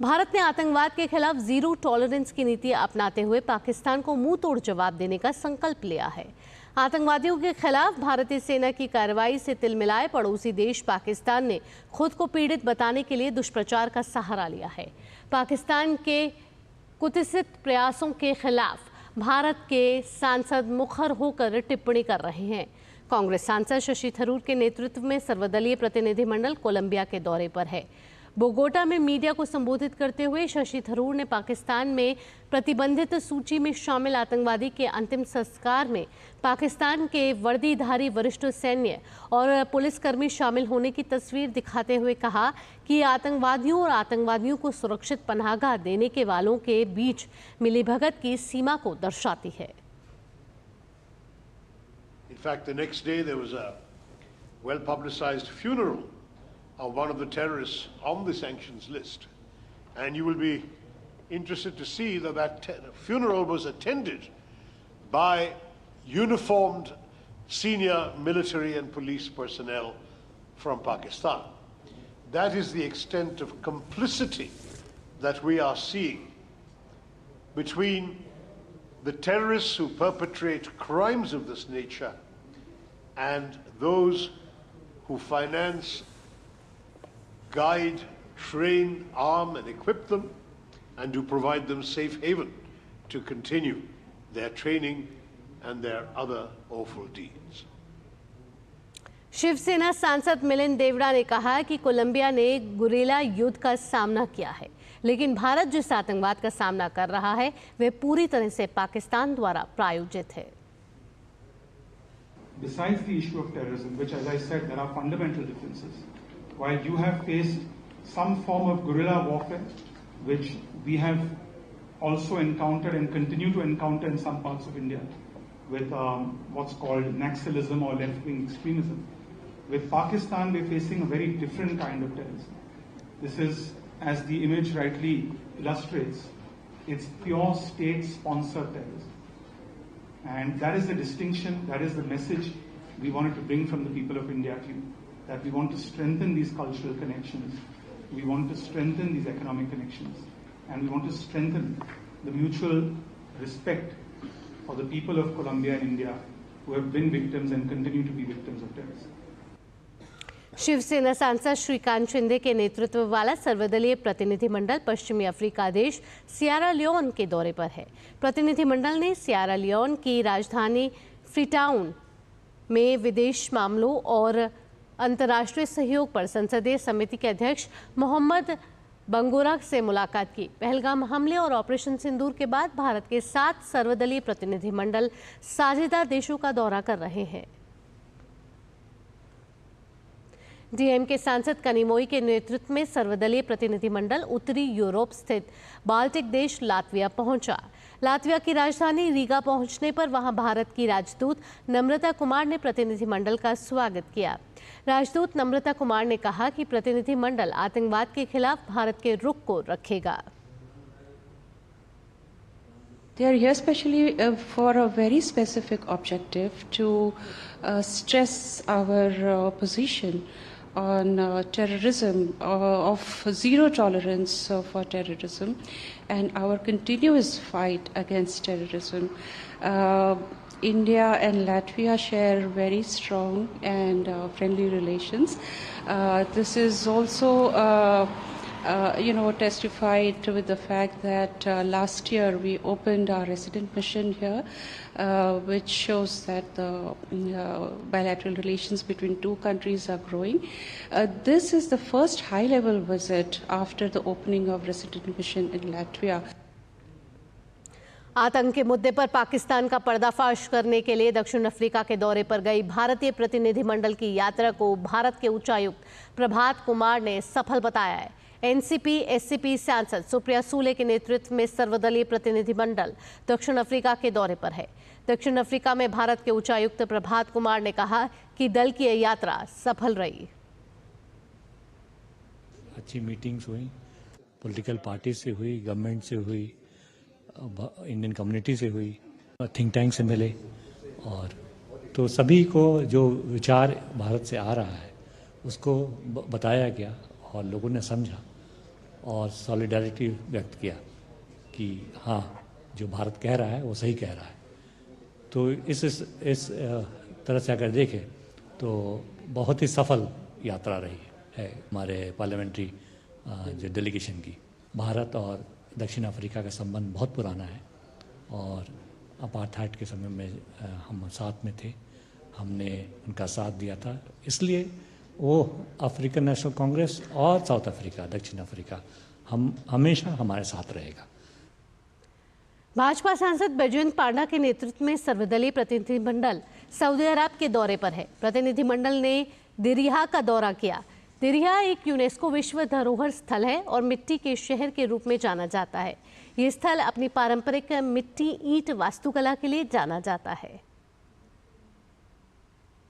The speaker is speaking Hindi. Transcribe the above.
भारत ने आतंकवाद के खिलाफ जीरो टॉलरेंस की नीति अपनाते हुए पाकिस्तान को मुंह तोड़ जवाब देने का संकल्प लिया है। आतंकवादियों के खिलाफ भारतीय सेना की कार्रवाई से तिलमिलाए पड़ोसी देश पाकिस्तान ने खुद को पीड़ित बताने के लिए दुष्प्रचार का सहारा लिया है। पाकिस्तान के कुत्सित प्रयासों के खिलाफ भारत के सांसद मुखर होकर टिप्पणी कर रहे हैं। कांग्रेस सांसद शशि थरूर के नेतृत्व में सर्वदलीय प्रतिनिधिमंडल कोलंबिया के दौरे पर है। बोगोटा में मीडिया को संबोधित करते हुए शशि थरूर ने पाकिस्तान में प्रतिबंधित सूची में शामिल आतंकवादी के अंतिम संस्कार में पाकिस्तान के वर्दीधारी वरिष्ठ सैन्य और पुलिसकर्मी शामिल होने की तस्वीर दिखाते हुए कहा कि आतंकवादियों और आतंकवादियों को सुरक्षित पनाहगाह देने के वालों के बीच मिलीभगत की सीमा को दर्शाती है। In fact, the next day there was a well-publicized funeral of one of the terrorists on the sanctions list, and you will be interested to see that that funeral was attended by uniformed senior military and police personnel from Pakistan. That is the extent of complicity that we are seeing between the terrorists who perpetrate crimes of this nature and those who finance, guide, train, arm and equip them, and to provide them safe haven to continue their training and their other awful deeds. Shiv Sena सांसद मिलिंद देवड़ा ने कहा कि कोलंबिया ने गुरिल्ला युद्ध का सामना किया है, लेकिन भारत जिस आतंकवाद का सामना कर रहा है वह पूरी तरह से पाकिस्तान द्वारा प्रायोजित है। Besides the issue of terrorism, which, as I said, there are fundamental differences. While you have faced some form of guerrilla warfare, which we have also encountered and continue to encounter in some parts of India, with what's called Naxalism or left-wing extremism. With Pakistan, we're facing a very different kind of terrorism. This is, as the image rightly illustrates, it's pure state-sponsored terrorism. And that is the distinction, that is the message we wanted to bring from the people of India to you, that we want to strengthen these cultural connections, we want to strengthen these economic connections, and we want to strengthen the mutual respect for the people of Colombia and India who have been victims and continue to be victims of terrorism. Shiv Sena सांसद श्रीकांत शिंदे के नेतृत्व वाला सर्वदलीय प्रतिनिधिमंडल पश्चिमी अफ्रीका देश सियरा लियोन के दौरे पर है। प्रतिनिधिमंडल ने सियरा लियोन की राजधानी फ्रीटाउन में विदेश मामलों और अंतर्राष्ट्रीय सहयोग पर संसदीय समिति के अध्यक्ष मोहम्मद बंगोरा से मुलाकात की। पहलगाम हमले और ऑपरेशन सिंदूर के बाद भारत के 7 सर्वदलीय प्रतिनिधिमंडल साझेदार देशों का दौरा कर रहे हैं। डीएम के सांसद कनिमोई के नेतृत्व में सर्वदलीय प्रतिनिधिमंडल उत्तरी यूरोप स्थित बाल्टिक देश लातविया पहुंचा। लातविया की राजधानी रीगा पहुंचने पर वहां भारत की राजदूत नम्रता कुमार ने प्रतिनिधिमंडल का स्वागत किया। राजदूत नम्रता कुमार ने कहा कि प्रतिनिधिमंडल आतंकवाद के खिलाफ भारत के रुख को रखेगा। They are here specially for a very specific objective to stress our position on terrorism, of zero tolerance for terrorism and our continuous fight against terrorism. India and Latvia share very strong and friendly relations. This is also testified with the fact that last year we opened our resident mission here, which shows that the bilateral relations between two countries are growing. This is the first high-level visit after the opening of resident mission in Latvia. आतंक के मुद्दे पर पाकिस्तान का पर्दाफाश करने के लिए दक्षिण अफ्रीका के दौरे पर गई भारतीय प्रतिनिधिमंडल की यात्रा को भारत के उच्चायुक्त प्रभात कुमार ने सफल बताया है। एनसीपी एससीपी सांसद सुप्रिया सूले के नेतृत्व में सर्वदलीय प्रतिनिधिमंडल दक्षिण अफ्रीका के दौरे पर है। दक्षिण अफ्रीका में भारत के उच्चायुक्त प्रभात कुमार ने कहा कि दल की यह यात्रा सफल रही। अच्छी मीटिंग्स हुई, पॉलिटिकल पार्टी से हुई, गवर्नमेंट से हुई, इंडियन कम्युनिटी से हुई, थिंक टैंक से मिले, और तो सभी को जो विचार भारत से आ रहा है उसको बताया गया और लोगों ने समझा और सॉलिडारिटी व्यक्त किया कि हाँ, जो भारत कह रहा है वो सही कह रहा है। तो इस तरह से अगर देखें तो बहुत ही सफल यात्रा रही है हमारे पार्लियामेंट्री जो डेलीगेशन की। भारत और दक्षिण अफ्रीका का संबंध बहुत पुराना है और अपार्थाइड के समय में हम साथ में थे, हमने उनका साथ दिया था। इसलिए वो अफ्रीकन नेशनल कांग्रेस और साउथ अफ्रीका, दक्षिण अफ्रीका हम हमेशा हमारे साथ रहेगा। भाजपा सांसद बैजयंत पांडा के नेतृत्व में सर्वदलीय प्रतिनिधिमंडल सऊदी अरब के दौरे पर है। प्रतिनिधिमंडल ने दिरिहा का दौरा किया। दिरिहा एक यूनेस्को विश्व धरोहर स्थल है और मिट्टी के शहर के रूप में जाना जाता है। ये स्थल अपनी पारंपरिक मिट्टी ईंट वास्तुकला के लिए जाना जाता है।